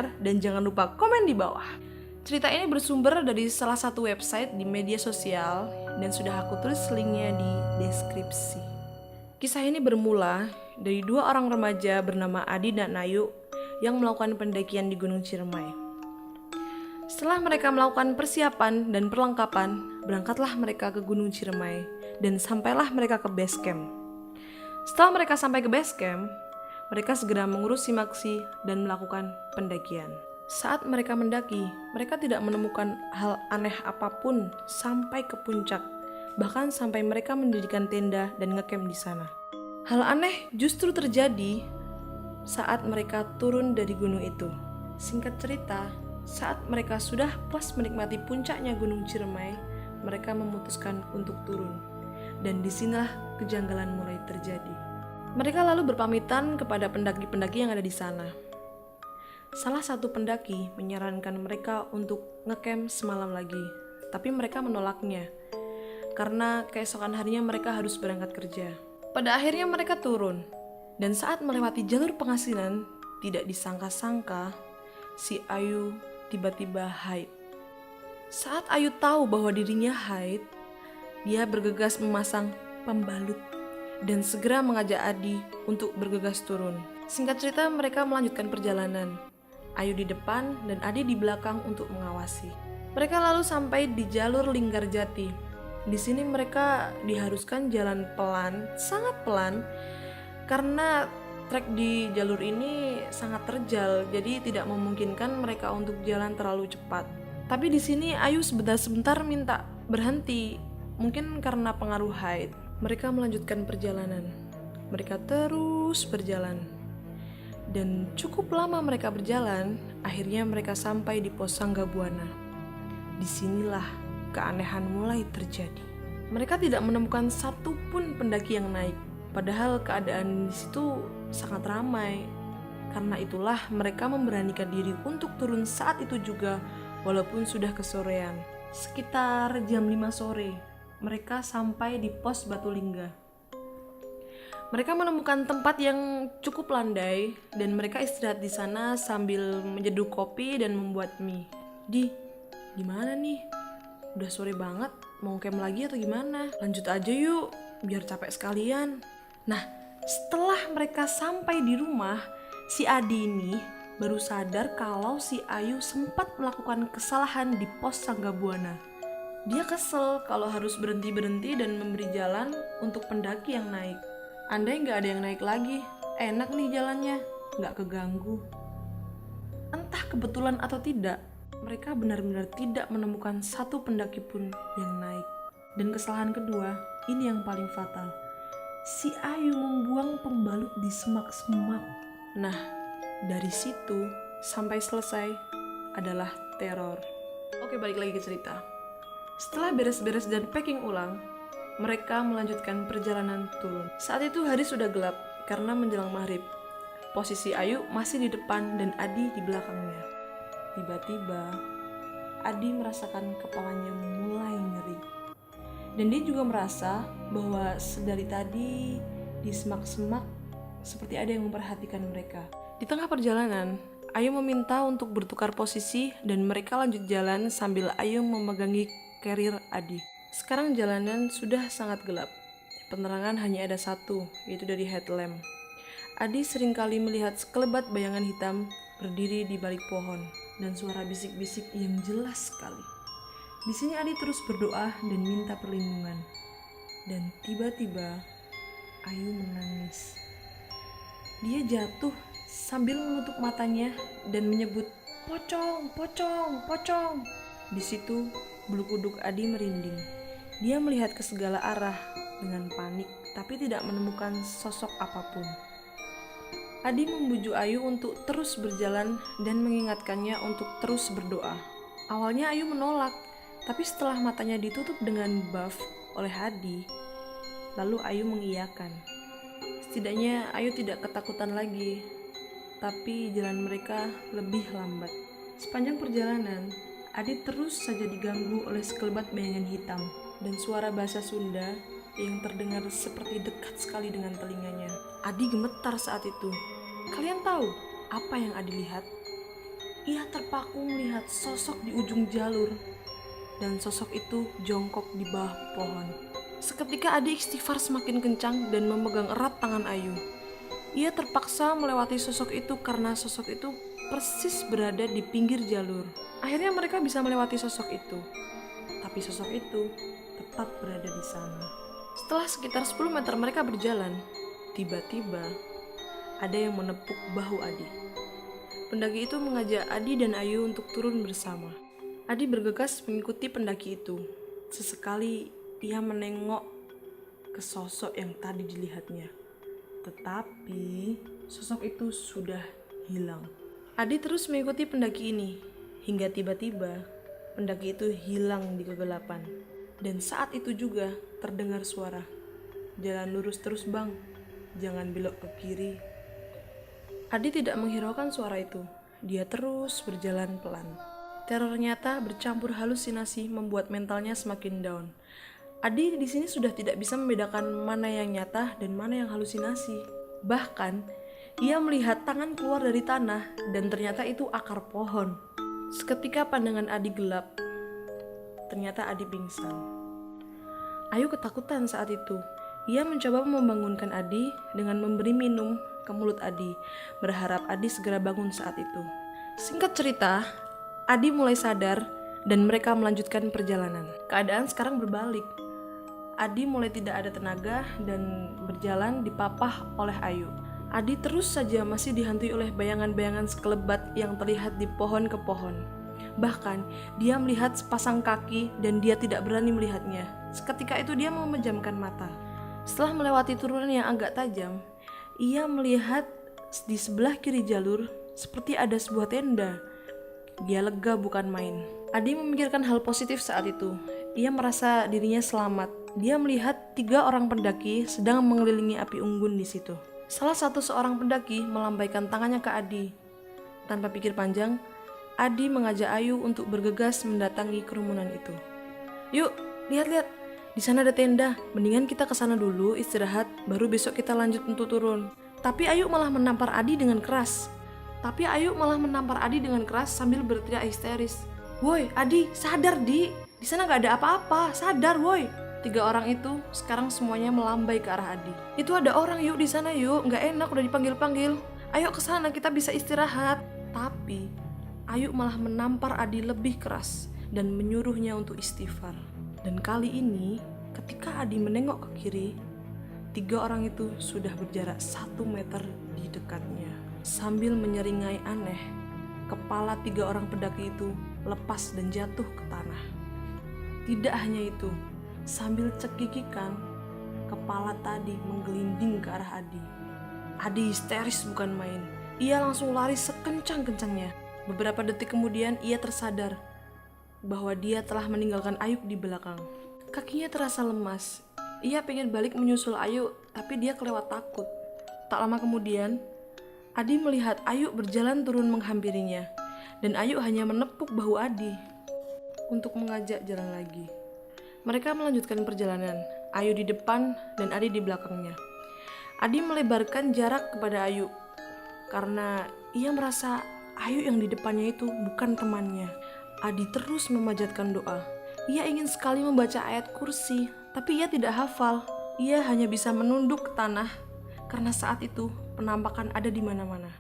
dan jangan lupa komen di bawah. Cerita ini bersumber dari salah satu website di media sosial dan sudah aku tulis linknya di deskripsi. Kisah ini bermula dari dua orang remaja bernama Adi dan Ayu yang melakukan pendakian di Gunung Ciremai. Setelah mereka melakukan persiapan dan perlengkapan, berangkatlah mereka ke Gunung Ciremai dan sampailah mereka ke base camp. Setelah mereka sampai ke base camp, mereka segera mengurus simaksi dan melakukan pendakian. Saat mereka mendaki, mereka tidak menemukan hal aneh apapun sampai ke puncak, bahkan sampai mereka mendirikan tenda dan ngecamp di sana. Hal aneh justru terjadi saat mereka turun dari gunung itu. Singkat cerita, saat mereka sudah puas menikmati puncaknya Gunung Ciremai, mereka memutuskan untuk turun. Dan disinilah kejanggalan mulai terjadi. Mereka lalu berpamitan kepada pendaki-pendaki yang ada di sana. Salah satu pendaki menyarankan mereka untuk ngecamp semalam lagi, tapi mereka menolaknya karena keesokan harinya mereka harus berangkat kerja. Pada akhirnya mereka turun, dan saat melewati jalur pengasinan, tidak disangka-sangka si Ayu tiba-tiba haid. Saat Ayu tahu bahwa dirinya haid, dia bergegas memasang pembalut dan segera mengajak Adi untuk bergegas turun. Singkat cerita, mereka melanjutkan perjalanan. Ayu di depan dan Adi di belakang untuk mengawasi. Mereka lalu sampai di jalur Linggarjati. Di sini mereka diharuskan jalan pelan, sangat pelan, karena trek di jalur ini sangat terjal, jadi tidak memungkinkan mereka untuk jalan terlalu cepat. Tapi di sini Ayu sebentar-sebentar minta berhenti, mungkin karena pengaruh haid. Mereka melanjutkan perjalanan. Mereka terus berjalan. Dan cukup lama mereka berjalan, akhirnya mereka sampai di pos Sanggabuana. Disinilah keanehan mulai terjadi. Mereka tidak menemukan satupun pendaki yang naik, padahal keadaan di situ sangat ramai. Karena itulah mereka memberanikan diri untuk turun saat itu juga, walaupun sudah kesorean. Sekitar jam 5 sore, mereka sampai di pos Batu Lingga. Mereka menemukan tempat yang cukup landai dan mereka istirahat di sana sambil menyeduh kopi dan membuat mie. Gimana nih? Udah sore banget, mau camp lagi atau gimana? Lanjut aja yuk, biar capek sekalian. Nah, setelah mereka sampai di rumah, si Adi ini baru sadar kalau si Ayu sempat melakukan kesalahan di pos Sanggabuana. Dia kesel kalau harus berhenti-berhenti dan memberi jalan untuk pendaki yang naik. Andai gak ada yang naik lagi, enak nih jalannya, gak keganggu. Entah kebetulan atau tidak, mereka benar-benar tidak menemukan satu pendaki pun yang naik. Dan kesalahan kedua, ini yang paling fatal. Si Ayu membuang pembalut di semak-semak. Nah, dari situ sampai selesai adalah teror. Oke, balik lagi ke cerita. Setelah beres-beres dan packing ulang, mereka melanjutkan perjalanan turun. Saat itu hari sudah gelap karena menjelang maghrib. Posisi Ayu masih di depan dan Adi di belakangnya. Tiba-tiba, Adi merasakan kepalanya mulai nyeri. Dan dia juga merasa bahwa sedari tadi di semak-semak seperti ada yang memperhatikan mereka. Di tengah perjalanan, Ayu meminta untuk bertukar posisi dan mereka lanjut jalan sambil Ayu memegangi carrier Adi. Sekarang jalanan sudah sangat gelap. Penerangan hanya ada satu, yaitu dari headlamp. Adi seringkali melihat sekelebat bayangan hitam berdiri di balik pohon dan suara bisik-bisik yang jelas sekali. Di sini Adi terus berdoa dan minta perlindungan. Dan tiba-tiba Ayu menangis. Dia jatuh sambil menutup matanya dan menyebut, "Pocong, pocong, pocong." Di situ bulu kuduk Adi merinding. Dia melihat ke segala arah dengan panik, tapi tidak menemukan sosok apapun. Adi membujuk Ayu untuk terus berjalan dan mengingatkannya untuk terus berdoa. Awalnya Ayu menolak, tapi setelah matanya ditutup dengan buff oleh Adi, lalu Ayu mengiyakan. Setidaknya Ayu tidak ketakutan lagi, tapi jalan mereka lebih lambat. Sepanjang perjalanan, Adi terus saja diganggu oleh sekelebat bayangan hitam dan suara bahasa Sunda yang terdengar seperti dekat sekali dengan telinganya. Adi gemetar saat itu. Kalian tahu apa yang Adi lihat? ia terpaku melihat sosok di ujung jalur, dan sosok itu jongkok di bawah pohon. Seketika Adi istighfar semakin kencang dan memegang erat tangan Ayu. Ia terpaksa melewati sosok itu karena sosok itu persis berada di pinggir jalur. Akhirnya mereka bisa melewati sosok itu, tapi sosok itu tetap berada di sana. Setelah sekitar 10 meter mereka berjalan, tiba-tiba ada yang menepuk bahu Adi. Pendaki itu mengajak Adi dan Ayu untuk turun bersama. Adi bergegas mengikuti pendaki itu. Sesekali ia menengok ke sosok yang tadi dilihatnya. Tetapi sosok itu sudah hilang. Adi terus mengikuti pendaki ini hingga tiba-tiba pendaki itu hilang di kegelapan. Dan saat itu juga terdengar suara, "Jalan lurus terus bang, jangan belok ke kiri." Adi tidak menghiraukan suara itu. Dia terus berjalan pelan. Teror nyata bercampur halusinasi membuat mentalnya semakin down. Adi di sini sudah tidak bisa membedakan mana yang nyata dan mana yang halusinasi. Bahkan, ia melihat tangan keluar dari tanah dan ternyata itu akar pohon. Seketika pandangan Adi gelap. Ternyata Adi pingsan. Ayu ketakutan saat itu. Ia mencoba membangunkan Adi dengan memberi minum ke mulut Adi, berharap Adi segera bangun saat itu. Singkat cerita, Adi mulai sadar dan mereka melanjutkan perjalanan. Keadaan sekarang berbalik. Adi mulai tidak ada tenaga dan berjalan dipapah oleh Ayu. Adi terus saja masih dihantui oleh bayangan-bayangan sekelebat yang terlihat di pohon ke pohon. Bahkan, dia melihat sepasang kaki dan dia tidak berani melihatnya. Seketika itu dia memejamkan mata. Setelah melewati turunan yang agak tajam, ia melihat di sebelah kiri jalur seperti ada sebuah tenda. Dia lega bukan main. Adi memikirkan hal positif saat itu. Ia merasa dirinya selamat. Dia melihat 3 orang pendaki sedang mengelilingi api unggun di situ. Salah satu seorang pendaki melambaikan tangannya ke Adi. Tanpa pikir panjang, Adi mengajak Ayu untuk bergegas mendatangi kerumunan itu. "Yuk, lihat-lihat. Di sana ada tenda. Mendingan kita ke sana dulu istirahat, baru besok kita lanjut untuk turun." Tapi Ayu malah menampar Adi dengan keras. Sambil berteriak histeris. "Woi, Adi, sadar Di. Di sana gak ada apa-apa. Sadar, woi." 3 orang itu sekarang semuanya melambai ke arah Adi. "Itu ada orang, yuk di sana yuk. Gak enak udah dipanggil-panggil. Ayo ke sana, kita bisa istirahat." Tapi Ayu malah menampar Adi lebih keras dan menyuruhnya untuk istighfar. Dan kali ini, ketika Adi menengok ke kiri, 3 orang itu sudah berjarak 1 meter di dekatnya. Sambil menyeringai aneh, kepala 3 orang pendaki itu lepas dan jatuh ke tanah. Tidak hanya itu, sambil cekikikan, kepala tadi menggelinding ke arah Adi. Adi histeris bukan main. Ia langsung lari sekencang-kencangnya. Beberapa detik kemudian ia tersadar bahwa dia telah meninggalkan Ayu di belakang. Kakinya terasa lemas. Ia pengen balik menyusul Ayu, tapi dia kelewat takut. Tak lama kemudian, Adi melihat Ayu berjalan turun menghampirinya, dan Ayu hanya menepuk bahu Adi untuk mengajak jalan lagi. Mereka melanjutkan perjalanan, Ayu di depan dan Adi di belakangnya. Adi melebarkan jarak kepada Ayu, karena ia merasa Ayu yang di depannya itu bukan temannya. Adi terus memanjatkan doa. Ia ingin sekali membaca ayat kursi, tapi ia tidak hafal. Ia hanya bisa menunduk ke tanah, karena saat itu penampakan ada di mana-mana.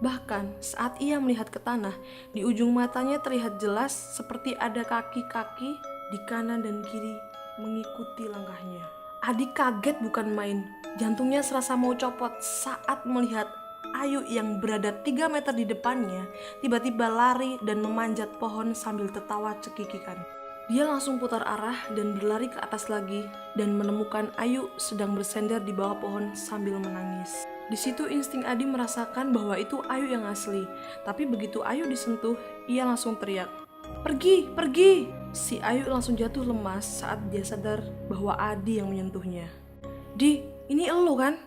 Bahkan saat ia melihat ke tanah, di ujung matanya terlihat jelas seperti ada kaki-kaki di kanan dan kiri mengikuti langkahnya. Adi kaget bukan main. Jantungnya serasa mau copot saat melihat Ayu yang berada 3 meter di depannya tiba-tiba lari dan memanjat pohon sambil tertawa cekikikan. Dia langsung putar arah dan berlari ke atas lagi dan menemukan Ayu sedang bersender di bawah pohon sambil menangis. Di situ insting Adi merasakan bahwa itu Ayu yang asli. Tapi begitu Ayu disentuh, ia langsung teriak, "Pergi, pergi!" Si Ayu langsung jatuh lemas saat dia sadar bahwa Adi yang menyentuhnya. "Di, ini elu kan?"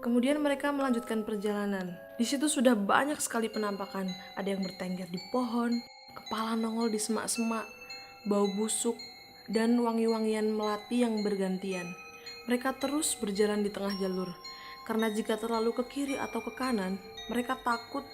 Kemudian mereka melanjutkan perjalanan. Di situ sudah banyak sekali penampakan. Ada yang bertengger di pohon, kepala nongol di semak-semak, bau busuk, dan wangi-wangian melati yang bergantian. Mereka terus berjalan di tengah jalur, karena jika terlalu ke kiri atau ke kanan, mereka takut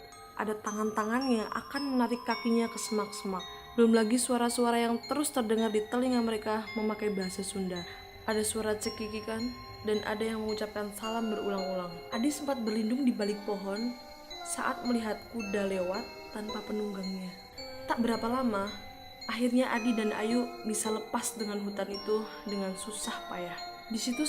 ada tangan-tangan yang akan menarik kakinya ke semak-semak. Belum lagi suara-suara yang terus terdengar di telinga mereka memakai bahasa Sunda. Ada suara cekikikan dan ada yang mengucapkan salam berulang-ulang. Adi sempat berlindung di balik pohon saat melihat kuda lewat tanpa penunggangnya. Tak berapa lama, akhirnya Adi dan Ayu bisa lepas dengan hutan itu dengan susah payah. Di situ